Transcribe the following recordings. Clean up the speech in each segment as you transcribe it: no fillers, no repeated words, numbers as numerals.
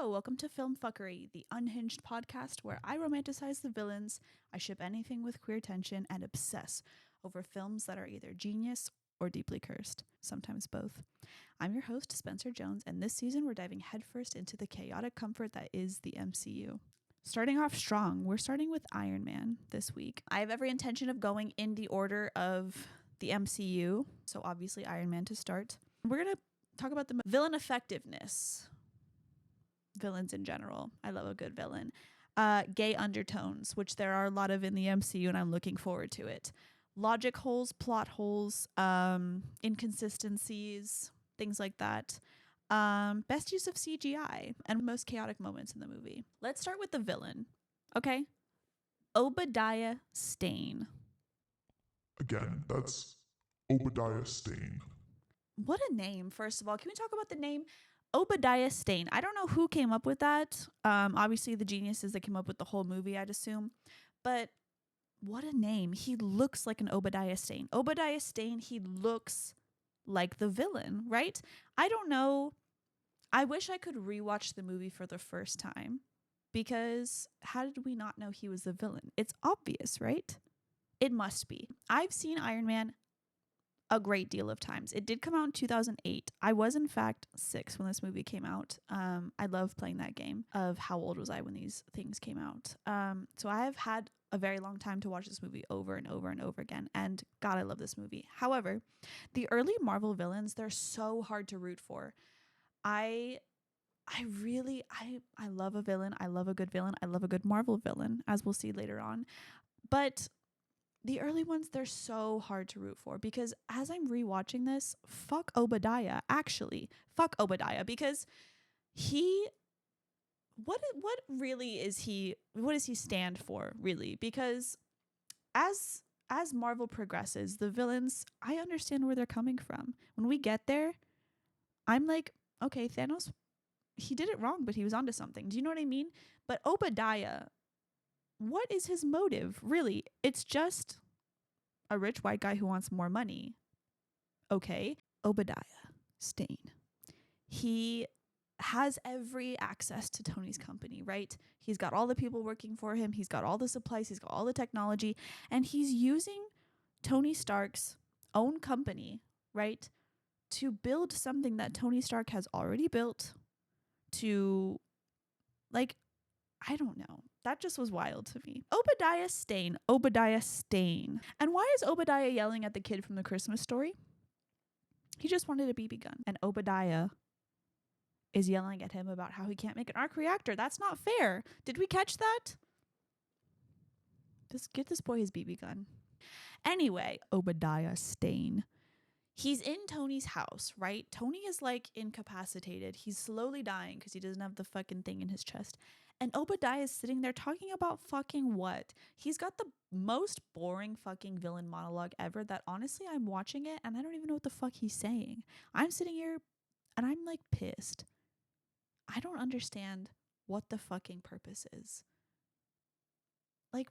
Hello, welcome to Philm Puckery, the unhinged podcast where I romanticize the villains, I ship anything with queer tension, and obsess over films that are either genius or deeply cursed, sometimes both. I'm your host, Spencer Jones, and this season we're diving headfirst into the chaotic comfort that is the MCU. Starting off strong, we're starting with Iron Man this week. I have every intention of going in the order of the MCU, so obviously Iron Man to start. We're going to talk about the villain effectiveness. Villains in general. I love a good villain. Gay undertones, which there are a lot of in the MCU, and I'm looking forward to it. Logic holes, plot holes, inconsistencies, things like that. Best use of CGI and most chaotic moments in the movie. Let's start with the villain. Okay? Obadiah Stane. Again, that's Obadiah Stane. What a name, first of all. Can we talk about the name? Obadiah Stane. I don't know who came up with that. Obviously, the geniuses that came up with the whole movie, I'd assume. But what a name. He looks like an Obadiah Stane. Obadiah Stane, he looks like the villain, right? I don't know. I wish I could rewatch the movie for the first time. Because how did we not know he was the villain? It's obvious, right? It must be. I've seen Iron Man a great deal of times. It did come out in 2008. I was in fact 6 when this movie came out. I love playing that game of how old was I when these things came out. So I have had a very long time to watch this movie over and over and over again. And God, I love this movie. However, the early Marvel villains, they're so hard to root for. I love a villain. I love a good villain. I love a good Marvel villain, as we'll see later on. But the early ones, they're so hard to root for because as I'm rewatching this, fuck Obadiah. Actually, fuck Obadiah because what really is he? What does he stand for, really? Because as Marvel progresses, the villains, I understand where they're coming from. When we get there, I'm like, okay, Thanos, he did it wrong, but he was onto something. Do you know what I mean? But Obadiah, what is his motive, really? It's just a rich white guy who wants more money. Okay. Obadiah Stane. He has every access to Tony's company, right? He's got all the people working for him. He's got all the supplies. He's got all the technology. And he's using Tony Stark's own company, right, to build something that Tony Stark has already built to, like, I don't know. That just was wild to me. Obadiah Stane. Obadiah Stane. And why is Obadiah yelling at the kid from the Christmas Story? He just wanted a BB gun. And Obadiah is yelling at him about how he can't make an arc reactor. That's not fair. Did we catch that? Just get this boy his BB gun. Anyway, Obadiah Stane. He's in Tony's house, right? Tony is like incapacitated. He's slowly dying because he doesn't have the fucking thing in his chest. And Obadiah is sitting there talking about fucking what? He's got the most boring fucking villain monologue ever that honestly I'm watching it and I don't even know what the fuck he's saying. I'm sitting here and I'm like pissed. I don't understand what the fucking purpose is. Like,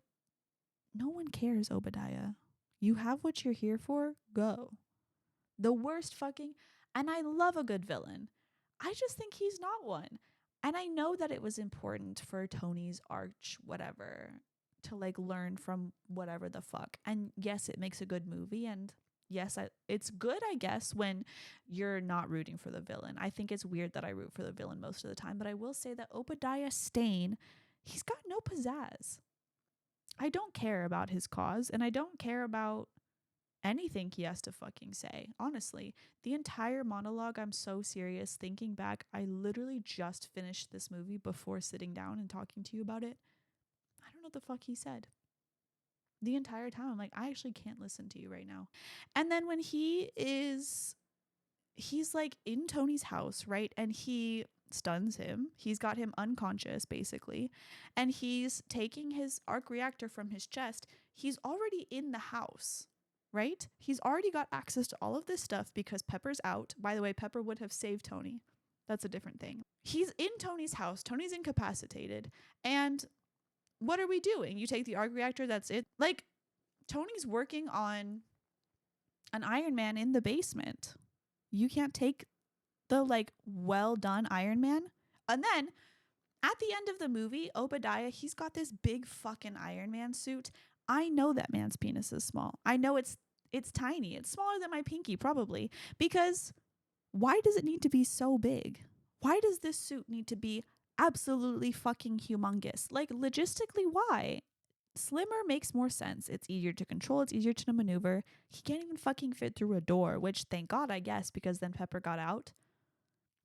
no one cares, Obadiah. You have what you're here for? Go. The worst fucking, and I love a good villain. I just think he's not one. And I know that it was important for Tony's arch whatever to like learn from whatever the fuck. And yes, it makes a good movie. And yes, it's good, I guess, when you're not rooting for the villain. I think it's weird that I root for the villain most of the time. But I will say that Obadiah Stane, he's got no pizzazz. I don't care about his cause. And I don't care about anything he has to fucking say. Honestly, the entire monologue, I'm so serious. Thinking back, I literally just finished this movie before sitting down and talking to you about it. I don't know what the fuck he said. The entire time, I'm like, I actually can't listen to you right now. And then when he's like in Tony's house, right? And he stuns him. He's got him unconscious, basically. And he's taking his arc reactor from his chest. He's already in the house. Right? He's already got access to all of this stuff because Pepper's out. By the way, Pepper would have saved Tony. That's a different thing. He's in Tony's house. Tony's incapacitated. And what are we doing? You take the arc reactor, that's it. Like, Tony's working on an Iron Man in the basement. You can't take the, like, well done Iron Man. And then At the end of the movie, Obadiah, he's got this big fucking Iron Man suit. I know that man's penis is small. I know it's tiny. It's smaller than my pinky probably, because why does it need to be so big? Why does this suit need to be absolutely fucking humongous? Like, logistically, why? Slimmer makes more sense. It's easier to control. It's easier to maneuver. He can't even fucking fit through a door, which thank God, I guess, because then Pepper got out.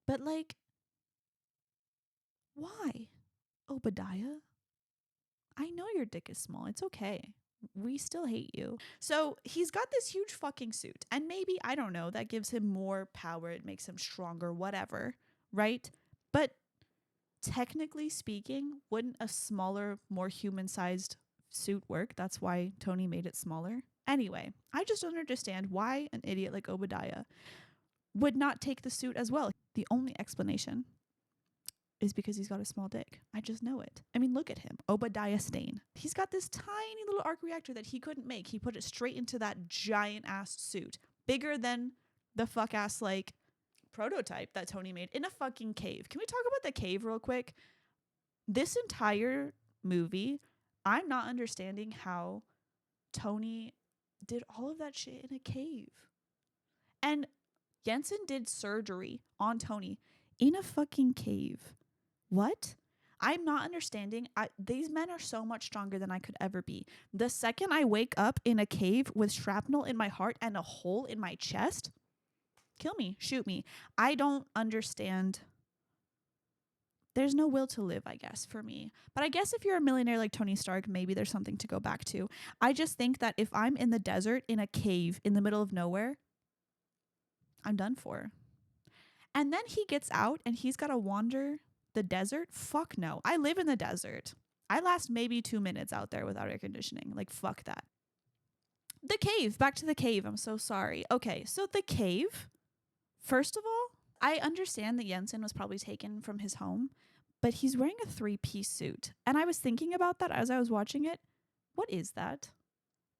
But like, why? Obadiah? I know your dick is small. It's okay. We still hate you. So he's got this huge fucking suit. And maybe, I don't know, that gives him more power. It makes him stronger, whatever. Right? But technically speaking, wouldn't a smaller, more human sized suit work? That's why Tony made it smaller. Anyway, I just don't understand why an idiot like Obadiah would not take the suit as well. The only explanation is because he's got a small dick. I just know it. I mean, look at him. Obadiah Stane. He's got this tiny little arc reactor that he couldn't make. He put it straight into that giant ass suit. Bigger than the fuck ass, like, prototype that Tony made in a fucking cave. Can we talk about the cave real quick? This entire movie, I'm not understanding how Tony did all of that shit in a cave. And Jensen did surgery on Tony in a fucking cave. What? I'm not understanding. These men are so much stronger than I could ever be. The second I wake up in a cave with shrapnel in my heart and a hole in my chest, kill me, shoot me. I don't understand. There's no will to live, I guess, for me. But I guess if you're a millionaire like Tony Stark, maybe there's something to go back to. I just think that if I'm in the desert, in a cave, in the middle of nowhere, I'm done for. And then he gets out and he's got to wander the desert? Fuck no. I live in the desert. I last maybe 2 minutes out there without air conditioning. Like, fuck that. The cave. Back to the cave. I'm so sorry. Okay, so the cave. First of all, I understand that Jensen was probably taken from his home, but he's wearing a 3-piece suit. And I was thinking about that as I was watching it. What is that?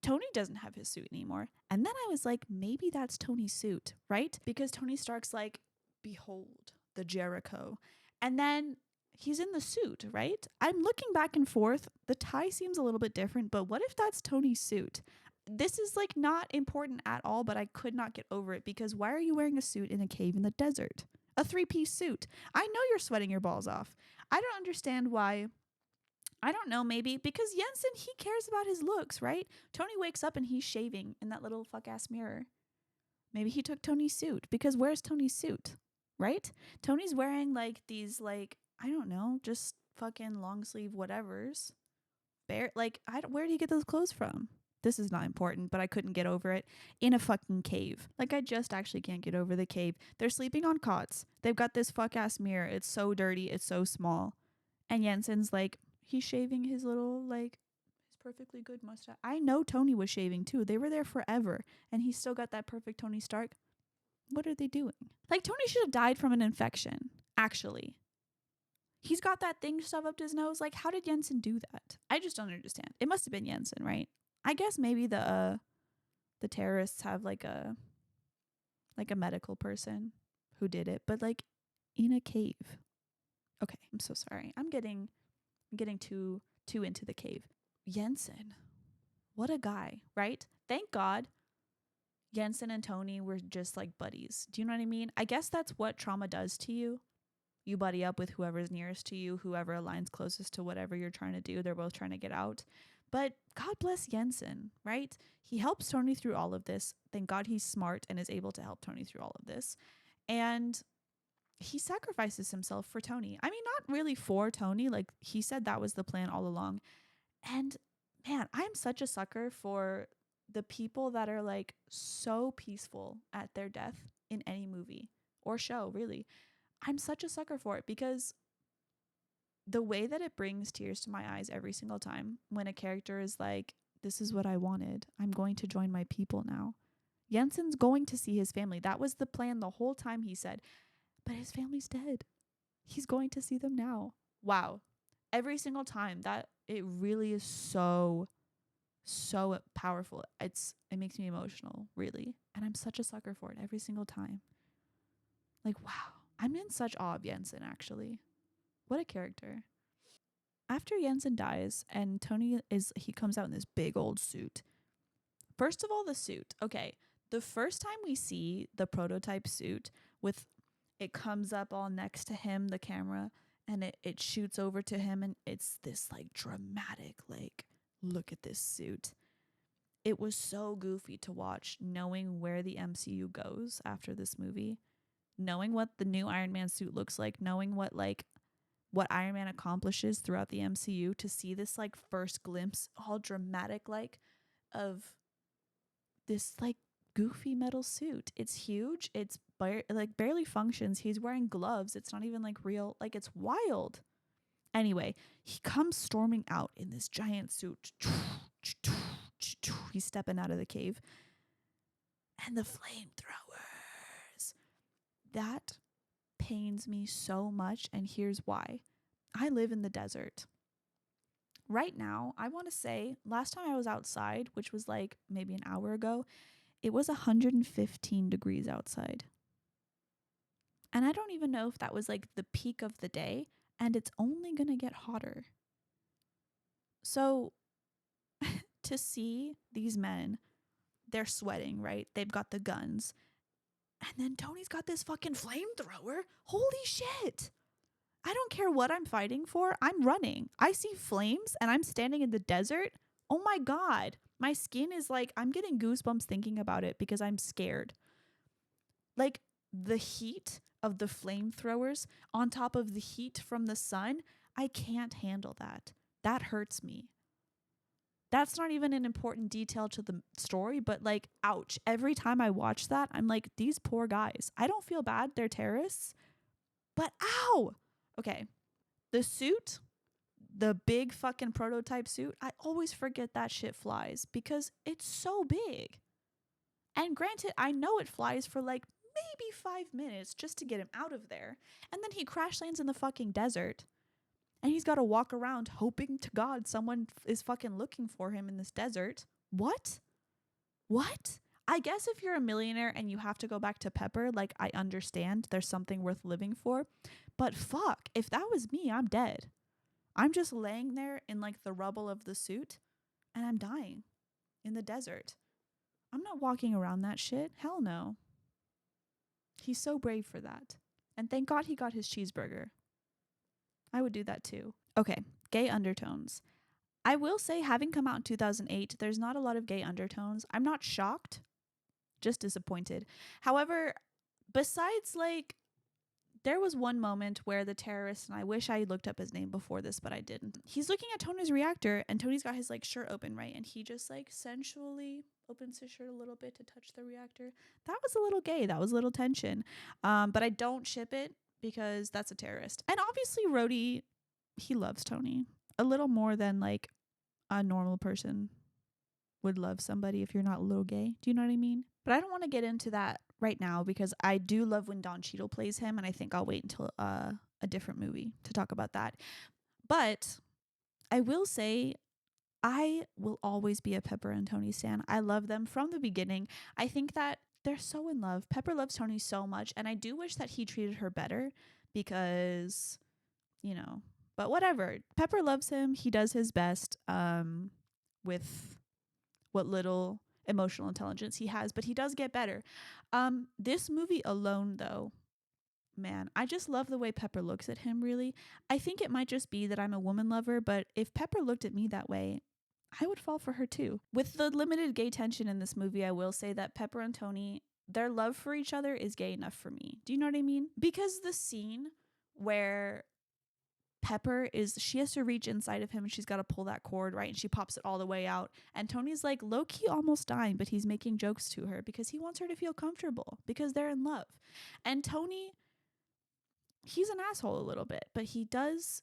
Tony doesn't have his suit anymore. And then I was like, maybe that's Tony's suit, right? Because Tony Stark's like, behold, the Jericho. And then he's in the suit, right? I'm looking back and forth. The tie seems a little bit different, but what if that's Tony's suit? This is like not important at all, but I could not get over it because why are you wearing a suit in a cave in the desert? A 3-piece suit. I know you're sweating your balls off. I don't understand why. I don't know, maybe because Jensen, he cares about his looks, right? Tony wakes up and he's shaving in that little fuck ass mirror. Maybe he took Tony's suit because where's Tony's suit? Right? Tony's wearing like these, like, I don't know, just fucking long sleeve whatevers. Where do you get those clothes from? This is not important, but I couldn't get over it. In a fucking cave. Like, I just actually can't get over the cave. They're sleeping on cots. They've got this fuck ass mirror. It's so dirty. It's so small. And Jensen's like, he's shaving his little, like, his perfectly good mustache. I know Tony was shaving too. They were there forever. And he's still got that perfect Tony Stark. What are they doing? Like, Tony should have died from an infection, actually. He's got that thing shoved up to his nose. Like, how did Jensen do that? I just don't understand. It must have been Jensen, right? I guess maybe the terrorists have like a medical person who did it, but like in a cave. Okay, I'm so sorry. I'm getting too into the cave. Jensen, what a guy, right? Thank God Jensen and Tony were just like buddies. Do you know what I mean? I guess that's what trauma does to you. You buddy up with whoever's nearest to you, whoever aligns closest to whatever you're trying to do. They're both trying to get out. But God bless Jensen, right? He helps Tony through all of this. Thank God he's smart and is able to help Tony through all of this. And he sacrifices himself for Tony. I mean, not really for Tony. Like, he said that was the plan all along. And man, I'm such a sucker for the people that are like so peaceful at their death in any movie or show, really. I'm such a sucker for it because the way that it brings tears to my eyes every single time when a character is like, this is what I wanted. I'm going to join my people now. Jensen's going to see his family. That was the plan the whole time, he said. But his family's dead. He's going to see them now. Wow. Every single time, that it really is so powerful. It makes me emotional, really. And I'm such a sucker for it every single time. Like, wow. I'm in such awe of Jensen, actually. What a character. After Jensen dies and he comes out in this big old suit. First of all, the suit. Okay. The first time we see the prototype suit with it comes up all next to him, the camera, and it shoots over to him and it's this like dramatic, like, look at this suit. It was so goofy to watch, knowing where the MCU goes after this movie, knowing what the new Iron Man suit looks like, knowing what Iron Man accomplishes throughout the MCU, to see this like first glimpse, all dramatic like, of this like goofy metal suit. It's huge. It's like barely functions. He's wearing gloves. It's not even like real. Like, it's wild. Anyway, he comes storming out in this giant suit. He's stepping out of the cave. And the flamethrowers. That pains me so much. And here's why. I live in the desert. Right now, I want to say last time I was outside, which was like maybe an hour ago, it was 115 degrees outside. And I don't even know if that was like the peak of the day, and it's only going to get hotter. So to see these men, they're sweating, right? They've got the guns. And then Tony's got this fucking flamethrower. Holy shit. I don't care what I'm fighting for. I'm running. I see flames and I'm standing in the desert. Oh my God. My skin is like, I'm getting goosebumps thinking about it because I'm scared. Like, the heat of the flamethrowers on top of the heat from the sun, I can't handle that. That hurts me. That's not even an important detail to the story, but like, ouch. Every time I watch that, I'm like, these poor guys. I don't feel bad. They're terrorists. But ow! Okay. The suit, the big fucking prototype suit, I always forget that shit flies because it's so big. And granted, I know it flies for like maybe 5 minutes just to get him out of there. And then he crash lands in the fucking desert. And he's got to walk around hoping to God someone is fucking looking for him in this desert. What? What? I guess if you're a millionaire and you have to go back to Pepper, like, I understand there's something worth living for. But fuck, if that was me, I'm dead. I'm just laying there in like the rubble of the suit and I'm dying in the desert. I'm not walking around that shit. Hell no. He's so brave for that. And thank God he got his cheeseburger. I would do that too. Okay, gay undertones. I will say, having come out in 2008, there's not a lot of gay undertones. I'm not shocked, just disappointed. However, besides like, there was one moment where the terrorist, and I wish I looked up his name before this, but I didn't. He's looking at Tony's reactor, and Tony's got his like shirt open, right? And he just like sensually opens his shirt a little bit to touch the reactor. That was a little gay. That was a little tension. But I don't ship it because that's a terrorist. And obviously, Rhodey, he loves Tony a little more than like a normal person would love somebody if you're not a little gay. Do you know what I mean? But I don't want to get into that right now because I do love when Don Cheadle plays him, and I think I'll wait until a different movie to talk about that. But I will say, I will always be a Pepper and Tony stan. I love them from the beginning. I think that they're so in love. Pepper loves Tony so much, and I do wish that he treated her better because, you know, but whatever. Pepper loves him. He does his best with what little emotional intelligence he has, but he does get better. This movie alone, though, man, I just love the way Pepper looks at him, really. I think it might just be that I'm a woman lover, but if Pepper looked at me that way, I would fall for her too. With the limited gay tension in this movie, I will say that Pepper and Tony, their love for each other is gay enough for me. Do you know what I mean? Because the scene where she has to reach inside of him and she's got to pull that cord, right? And she pops it all the way out. And Tony's like low key almost dying, but he's making jokes to her because he wants her to feel comfortable because they're in love. And Tony, he's an asshole a little bit, but he does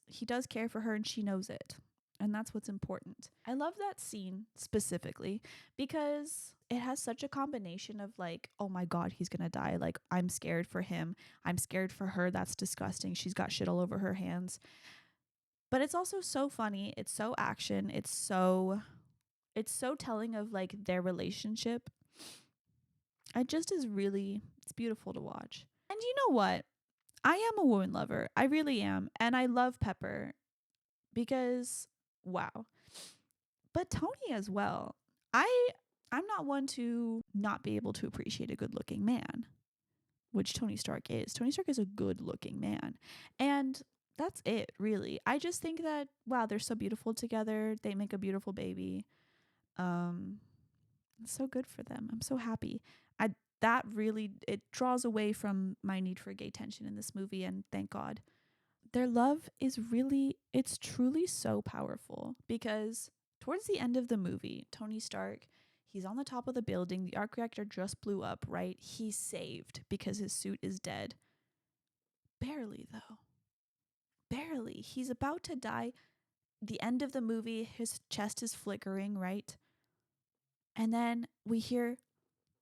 care for her and she knows it. And that's what's important. I love that scene specifically because it has such a combination of like, oh my God, he's going to die. Like, I'm scared for him. I'm scared for her. That's disgusting. She's got shit all over her hands. But it's also so funny. It's so action. It's so telling of like their relationship. It's beautiful to watch. And you know what? I am a woman lover. I really am. And I love Pepper because wow. But Tony as well. I I'm not one to not be able to appreciate a good-looking man, which Tony Stark is. Tony Stark is a good-looking man. And that's it, really. I just think that wow, they're so beautiful together. They make a beautiful baby. Um it's so good for them. I'm so happy. I that really it draws away from my need for gay tension in this movie, and thank God. Their love is really, it's truly so powerful because towards the end of the movie, Tony Stark, he's on the top of the building. The arc reactor just blew up, right? He's saved because his suit is dead. Barely, though. Barely. He's about to die. The end of the movie, his chest is flickering, right? And then we hear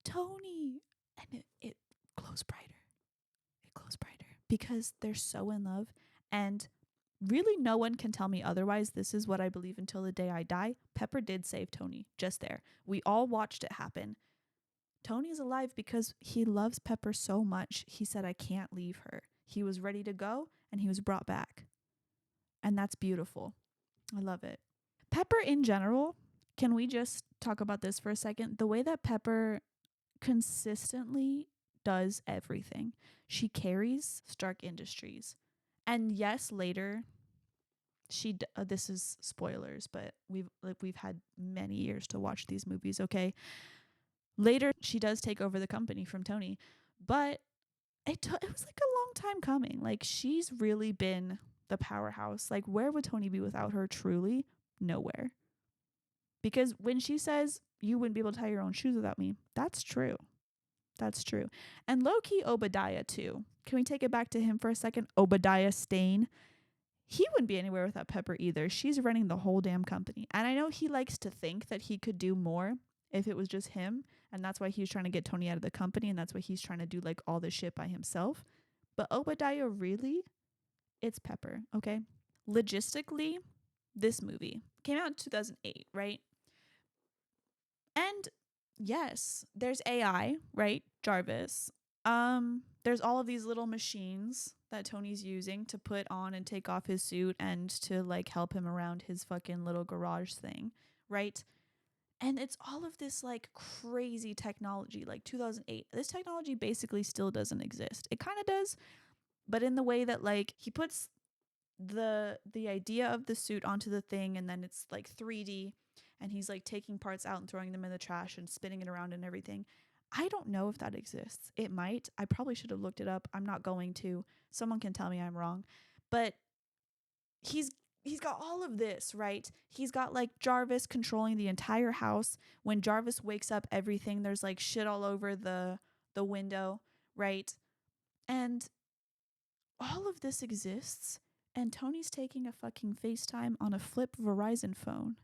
Tony, and it glows brighter. It glows brighter because they're so in love. And really, no one can tell me otherwise. This is what I believe until the day I die. Pepper did save Tony just there. We all watched it happen. Tony is alive because he loves Pepper so much. He said, I can't leave her. He was ready to go and he was brought back. And that's beautiful. I love it. Pepper in general, can we just talk about this for a second? The way that Pepper consistently does everything. She carries Stark Industries. And yes, later this is spoilers, but we've had many years to watch these movies, okay? Later she does take over the company from Tony, but it was like a long time coming. Like she's really been the powerhouse. Like where would Tony be without her truly? Nowhere. Because when she says you wouldn't be able to tie your own shoes without me, that's true. That's true. And low key Obadiah too. Can we take it back to him for a second? Obadiah Stane. He wouldn't be anywhere without Pepper either. She's running the whole damn company. And I know he likes to think that he could do more if it was just him. And that's why he's trying to get Tony out of the company. And that's why he's trying to do like all this shit by himself. But Obadiah, really, it's Pepper, okay? Logistically, this movie came out in 2008, right? And yes, there's AI, right? Jarvis. There's all of these little machines that Tony's using to put on and take off his suit and to like help him around his fucking little garage thing, right? And it's all of this like crazy technology, like 2008. This technology basically still doesn't exist. It kind of does, but in the way that like he puts the idea of the suit onto the thing and then it's like 3D and he's like taking parts out and throwing them in the trash and spinning it around and everything. I don't know if that exists. It might. I probably should have looked it up. I'm not going to. Someone can tell me I'm wrong. But he's got all of this, right? He's got like Jarvis controlling the entire house. When Jarvis wakes up, everything there's like shit all over the window, right? And all of this exists, and Tony's taking a fucking FaceTime on a flip Verizon phone.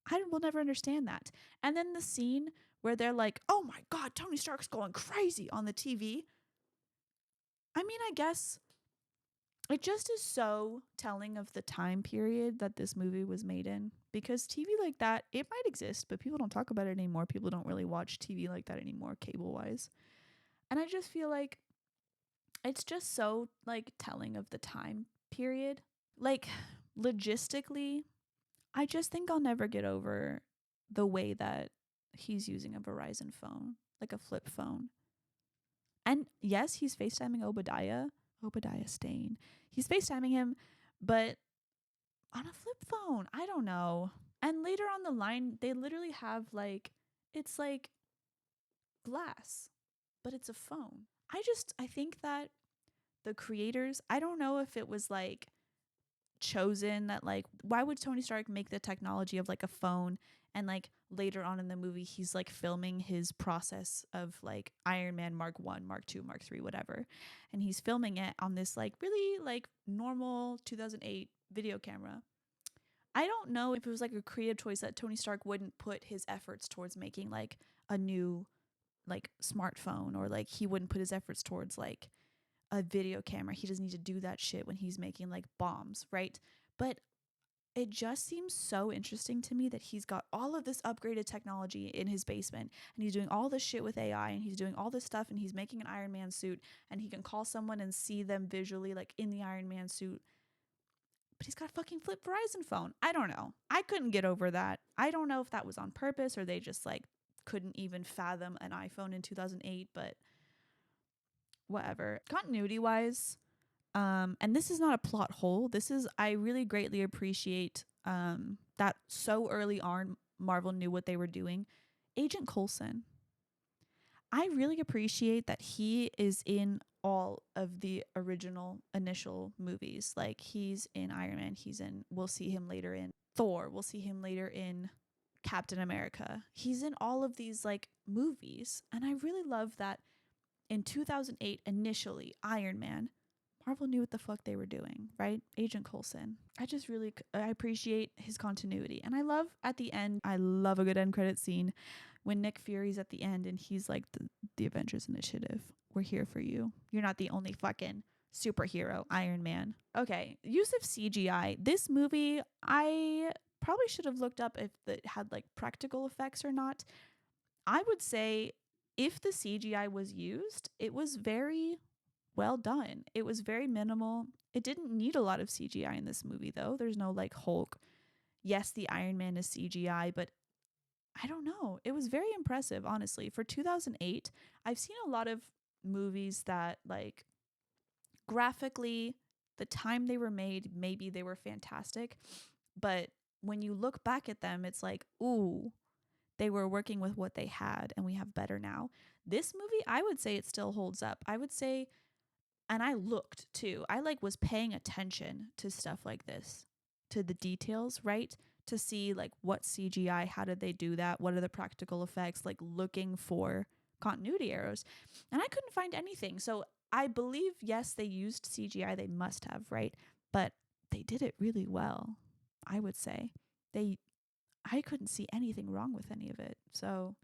I will never understand that. And then the scene where they're like, oh my God, Tony Stark's going crazy on the TV. I mean, I guess it just is so telling of the time period that this movie was made in. Because TV like that, it might exist, but people don't talk about it anymore. People don't really watch TV like that anymore, cable wise. And I just feel like it's just so like telling of the time period. Like logistically, I just think I'll never get over the way that he's using a Verizon phone, like a flip phone. And yes, he's FaceTiming Obadiah Stane. He's FaceTiming him, but on a flip phone. I don't know. And later on the line, they literally have like, it's like glass, but it's a phone. I think that the creators, I don't know if it was like chosen that like why would Tony Stark make the technology of like a phone and like later on in the movie he's like filming his process of like Iron Man Mark 1, Mark 2, Mark 3 whatever, and he's filming it on this like really like normal 2008 video camera. I don't know if it was like a creative choice that Tony Stark wouldn't put his efforts towards making like a new like smartphone, or like he wouldn't put his efforts towards like a video camera. He doesn't need to do that shit when he's making like bombs, right? But it just seems so interesting to me that he's got all of this upgraded technology in his basement and he's doing all this shit with AI and he's doing all this stuff and he's making an Iron Man suit and he can call someone and see them visually like in the Iron Man suit. But he's got a fucking flip Verizon phone. I don't know. I couldn't get over that. I don't know if that was on purpose or they just like couldn't even fathom an iPhone in 2008, but whatever. Continuity wise, and this is not a plot hole. This is, I really greatly appreciate that so early on Marvel knew what they were doing. Agent Coulson. I really appreciate that he is in all of the original initial movies. Like he's in Iron Man, we'll see him later in Thor, we'll see him later in Captain America. He's in all of these like movies. And I really love that in 2008, initially, Iron Man, Marvel knew what the fuck they were doing, right? Agent Coulson. I appreciate his continuity. And I love at the end, I love a good end credit scene when Nick Fury's at the end and he's like, the Avengers Initiative, we're here for you. You're not the only fucking superhero, Iron Man. Okay, use of CGI. This movie, I probably should have looked up if it had like practical effects or not. I would say if the CGI was used, it was very well done. It was very minimal. It didn't need a lot of CGI in this movie, though. There's no like Hulk. Yes, the Iron Man is CGI, but I don't know. It was very impressive, honestly. For 2008, I've seen a lot of movies that, like, graphically, the time they were made, maybe they were fantastic. But when you look back at them, it's like, ooh, they were working with what they had and we have better now. This movie, I would say it still holds up. I would say, and I looked too. I like was paying attention to stuff like this, to the details, right? To see like what CGI, how did they do that? What are the practical effects? Like looking for continuity errors. And I couldn't find anything. So I believe, yes, they used CGI. They must have, right? But they did it really well, I would say. I couldn't see anything wrong with any of it. So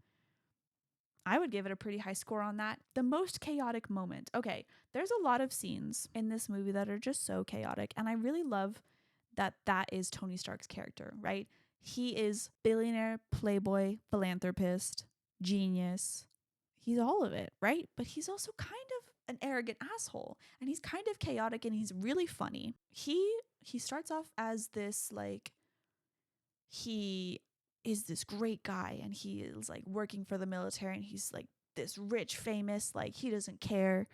I would give it a pretty high score on that. The most chaotic moment. Okay, there's a lot of scenes in this movie that are just so chaotic. And I really love that is Tony Stark's character, right? He is billionaire, playboy, philanthropist, genius. He's all of it, right? But he's also kind of an arrogant asshole. And he's kind of chaotic and he's really funny. He starts off as this like he is this great guy and he is like working for the military and he's like this rich, famous, like he doesn't care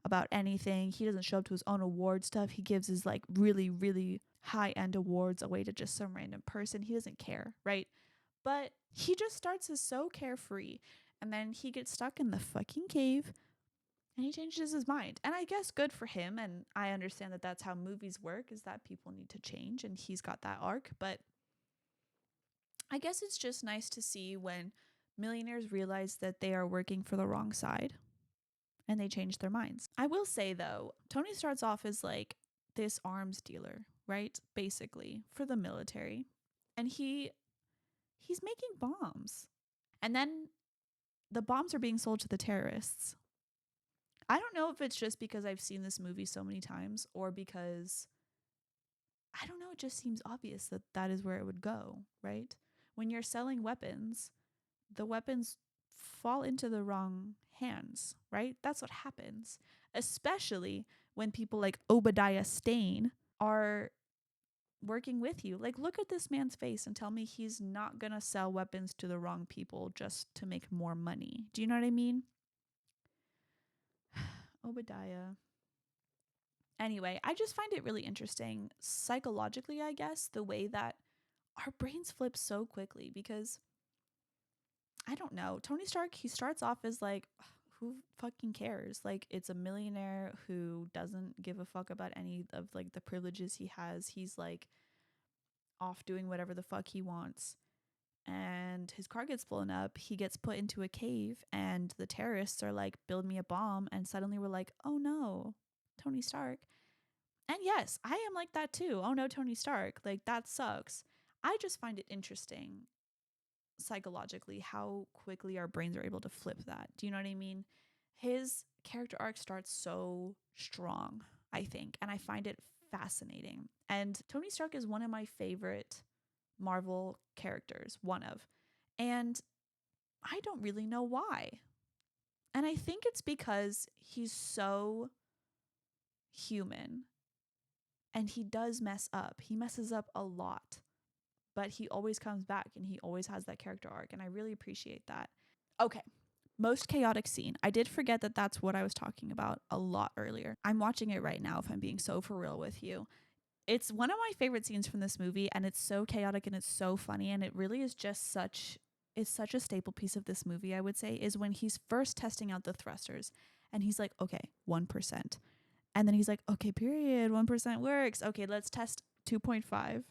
about anything. He doesn't show up to his own award stuff. He gives his like really, really high end awards away to just some random person. He doesn't care, right? But he just starts as so carefree and then he gets stuck in the fucking cave and he changes his mind. And I guess good for him. And I understand that that's how movies work, is that people need to change and he's got that arc. But I guess it's just nice to see when millionaires realize that they are working for the wrong side and they change their minds. I will say though, Tony starts off as like this arms dealer, right? Basically, for the military. And he's making bombs. And then the bombs are being sold to the terrorists. I don't know if it's just because I've seen this movie so many times or because I don't know, it just seems obvious that that is where it would go, right? When you're selling weapons, the weapons fall into the wrong hands, right? That's what happens. Especially when people like Obadiah Stane are working with you. Like, look at this man's face and tell me he's not going to sell weapons to the wrong people just to make more money. Do you know what I mean? Obadiah. Anyway, I just find it really interesting psychologically, I guess, the way that our brains flip so quickly because I don't know. Tony Stark, he starts off as like, who fucking cares? Like, it's a millionaire who doesn't give a fuck about any of like the privileges he has. He's like off doing whatever the fuck he wants. And his car gets blown up. He gets put into a cave, and the terrorists are like, build me a bomb. And suddenly we're like, oh no, Tony Stark. And yes, I am like that too. Oh no, Tony Stark. Like, that sucks. I just find it interesting psychologically how quickly our brains are able to flip that. Do you know what I mean? His character arc starts so strong, I think, and I find it fascinating. And Tony Stark is one of my favorite Marvel characters, one of. And I don't really know why. And I think it's because he's so human and he does mess up. He messes up a lot, but he always comes back and he always has that character arc. And I really appreciate that. Okay. Most chaotic scene. I did forget that that's what I was talking about a lot earlier. I'm watching it right now, if I'm being so for real with you. It's one of my favorite scenes from this movie, and it's so chaotic and it's so funny, and it really is just such a staple piece of this movie, I would say, is when he's first testing out the thrusters and he's like, okay, 1%. And then he's like, okay, period, 1% works. Okay, let's test 2.5.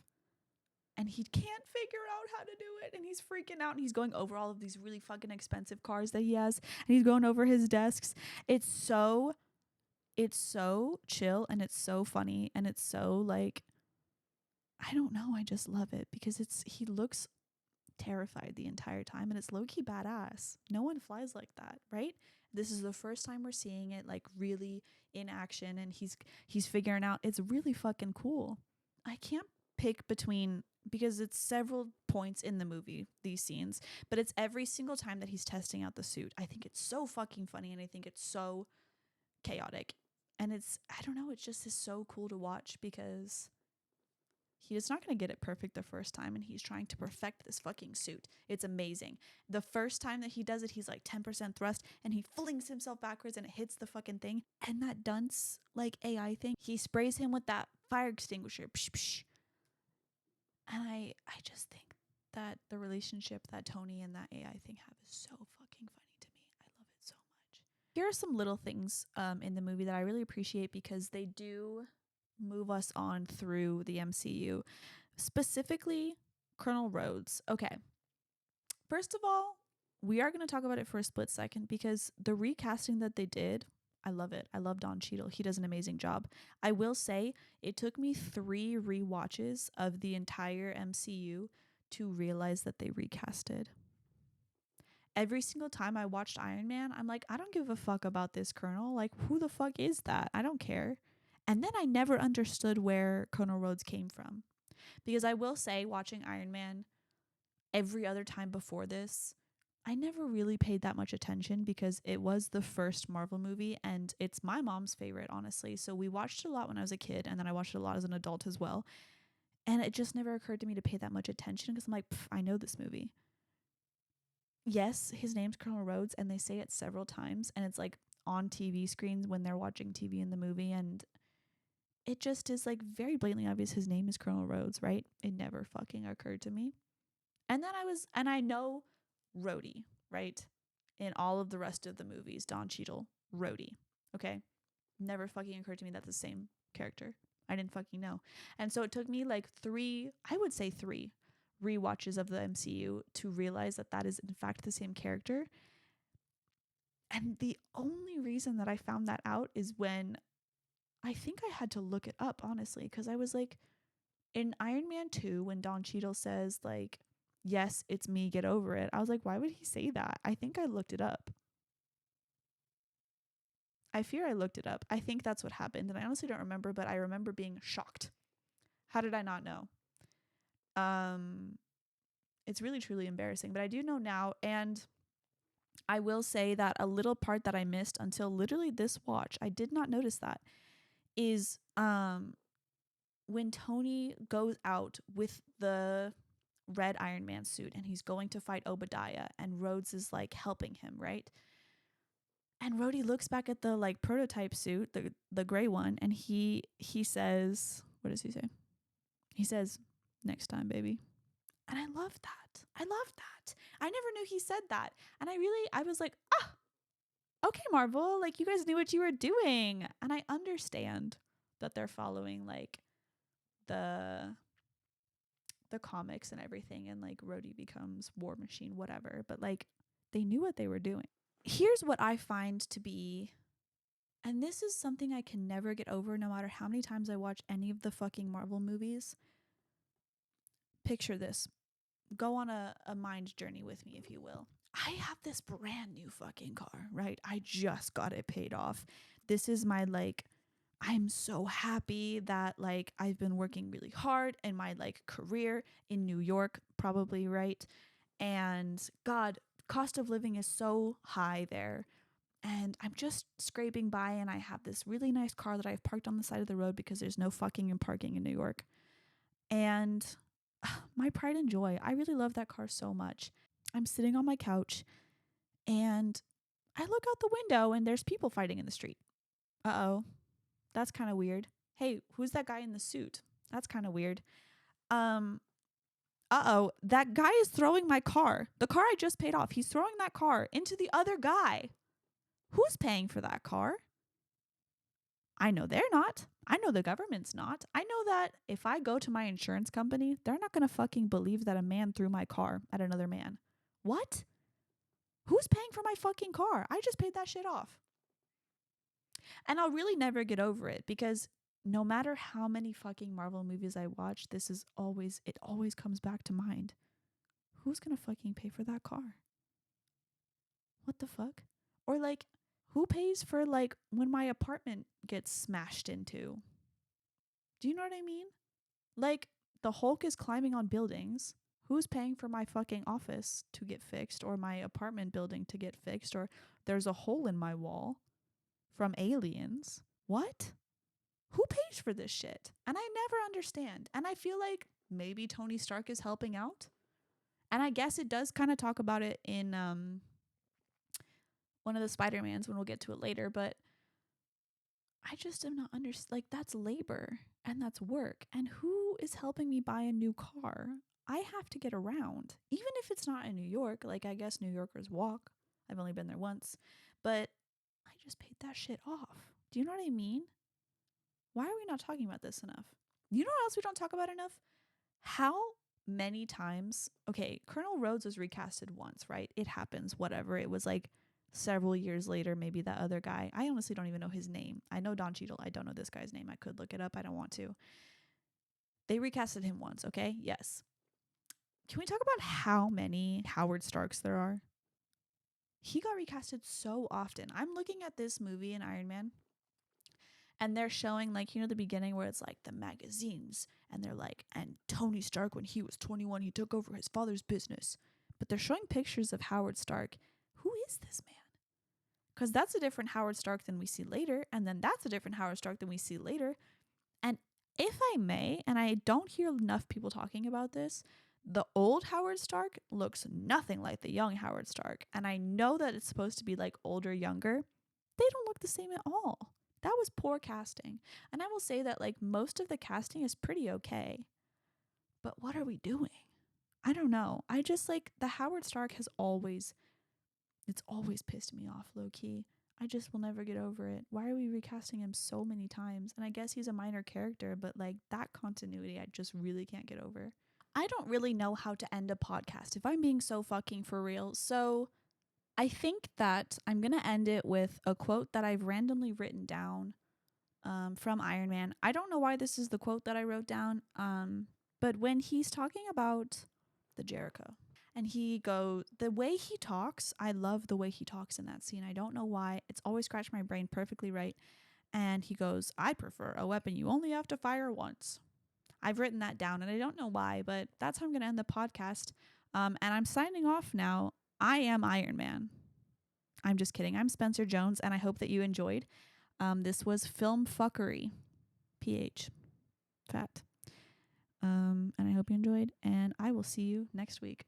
And he can't figure out how to do it. And he's freaking out. And he's going over all of these really fucking expensive cars that he has. And he's going over his desks. It's so chill and it's so funny. And it's so like, I don't know. I just love it because he looks terrified the entire time. And it's low key badass. No one flies like that, right? This is the first time we're seeing it like really in action. And he's figuring out, it's really fucking cool. I can't pick between, because it's several points in the movie, these scenes, but it's every single time that he's testing out the suit. I think it's so fucking funny and I think it's so chaotic. And I don't know, it just is so cool to watch because he is not going to get it perfect the first time and he's trying to perfect this fucking suit. It's amazing. The first time that he does it, he's like 10% thrust and he flings himself backwards and it hits the fucking thing. And that dunce like AI thing, he sprays him with that fire extinguisher. Psh, psh. And I just think that the relationship that Tony and that AI thing have is so fucking funny to me. I love it so much. Here are some little things in the movie that I really appreciate because they do move us on through the MCU. Specifically, Colonel Rhodes. Okay. First of all, we are going to talk about it for a split second because the recasting that they did, I love it. I love Don Cheadle. He does an amazing job. I will say it took me 3 rewatches of the entire MCU to realize that they recasted. Every single time I watched Iron Man, I'm like, I don't give a fuck about this Colonel. Like, who the fuck is that? I don't care. And then I never understood where Colonel Rhodes came from. Because I will say, watching Iron Man every other time before this, I never really paid that much attention because it was the first Marvel movie and it's my mom's favorite, honestly. So we watched it a lot when I was a kid and then I watched it a lot as an adult as well. And it just never occurred to me to pay that much attention because I'm like, I know this movie. Yes, his name's Colonel Rhodes and they say it several times and it's like on TV screens when they're watching TV in the movie and it just is like very blatantly obvious his name is Colonel Rhodes, right? It never fucking occurred to me. And then I know Rhodey, right? In all of the rest of the movies, Don Cheadle, Rhodey. Okay? Never fucking occurred to me that's the same character. I didn't fucking know. And so it took me like 3 rewatches of the MCU to realize that that is in fact the same character. And the only reason that I found that out is when I think I had to look it up, honestly, because I was like, in Iron Man 2, when Don Cheadle says, like, yes, it's me, get over it, I was like, why would he say that? I think I looked it up. I fear I looked it up. I think that's what happened. And I honestly don't remember, but I remember being shocked. How did I not know? It's really, truly embarrassing. But I do know now. And I will say that a little part that I missed until literally this watch, I did not notice that, is when Tony goes out with the red Iron Man suit and he's going to fight Obadiah and Rhodes is like helping him, right? And Rhodey looks back at the like prototype suit, the gray one, and he says, what does he say? He says, next time, baby. And I love that. I love that. I never knew he said that. And I was like, okay, Marvel, like you guys knew what you were doing. And I understand that they're following like the comics and everything and like Rhodey becomes War Machine, whatever. But like they knew what they were doing. Here's what I find to be, and this is something I can never get over no matter how many times I watch any of the fucking Marvel movies. Picture this. Go on a mind journey with me, if you will. I have this brand new fucking car, right? I just got it paid off. This is my like I'm so happy that like I've been working really hard in my like career in New York, probably, right? And God, cost of living is so high there. And I'm just scraping by, and I have this really nice car that I've parked on the side of the road because there's no fucking and parking in New York. And my pride and joy, I really love that car so much. I'm sitting on my couch and I look out the window and there's people fighting in the street. Uh-oh. That's kind of weird. Hey, who's that guy in the suit? That's kind of weird. Um uh-oh, that guy is throwing my car. The car I just paid off. He's throwing that car into the other guy. Who's paying for that car? I know they're not. I know the government's not. I know that if I go to my insurance company, they're not going to fucking believe that a man threw my car at another man. What? Who's paying for my fucking car? I just paid that shit off. And I'll really never get over it because no matter how many fucking Marvel movies I watch, it always comes back to mind. Who's going to fucking pay for that car? What the fuck? Or like, who pays for like when my apartment gets smashed into? Do you know what I mean? Like, the Hulk is climbing on buildings. Who's paying for my fucking office to get fixed or my apartment building to get fixed or there's a hole in my wall from aliens? What? Who pays for this shit? And I never understand. And I feel like maybe Tony Stark is helping out. And I guess it does kind of talk about it in one of the Spider-Mans when we'll get to it later, but I just am not like that's labor and that's work. And who is helping me buy a new car? I have to get around. Even if it's not in New York, like I guess New Yorkers walk. I've only been there once, but I just paid that shit off. Do you know what I mean? Why are we not talking about this enough? You know what else we don't talk about enough? How many times, okay, Colonel Rhodes was recasted once, right? It happens, whatever. It was like several years later, maybe that other guy. I honestly don't even know his name. I know Don Cheadle. I don't know this guy's name. I could look it up. I don't want to. They recasted him once, okay? Yes. Can we talk about how many Howard Starks there are? He got recasted so often. I'm looking at this movie in Iron Man, and they're showing like the beginning where it's like the magazines and they're like, and Tony Stark when he was 21 he took over his father's business, but they're showing pictures of Howard Stark. Who is this man? Because that's a different Howard Stark than we see later, and then that's a different Howard Stark than we see later. And if I may, and I don't hear enough people talking about this, the old Howard Stark looks nothing like the young Howard Stark, and I know that it's supposed to be like older, younger. They don't look the same at all. That was poor casting. And I will say that like most of the casting is pretty okay. But what are we doing? I don't know. I just like the Howard Stark it's always pissed me off low key. I just will never get over it. Why are we recasting him so many times? And I guess he's a minor character, but like that continuity I just really can't get over. I don't really know how to end a podcast if I'm being so fucking for real. So I think that I'm going to end it with a quote that I've randomly written down from Iron Man. I don't know why this is the quote that I wrote down, but when he's talking about the Jericho and he goes, the way he talks, I love the way he talks in that scene. I don't know why. It's always scratched my brain perfectly right. And he goes, I prefer a weapon you only have to fire once. I've written that down and I don't know why, but that's how I'm going to end the podcast. And I'm signing off now. I am Iron Man. I'm just kidding. I'm Spencer Jones, and I hope that you enjoyed. This was Philm Puckery, PH, fat. And I hope you enjoyed, and I will see you next week.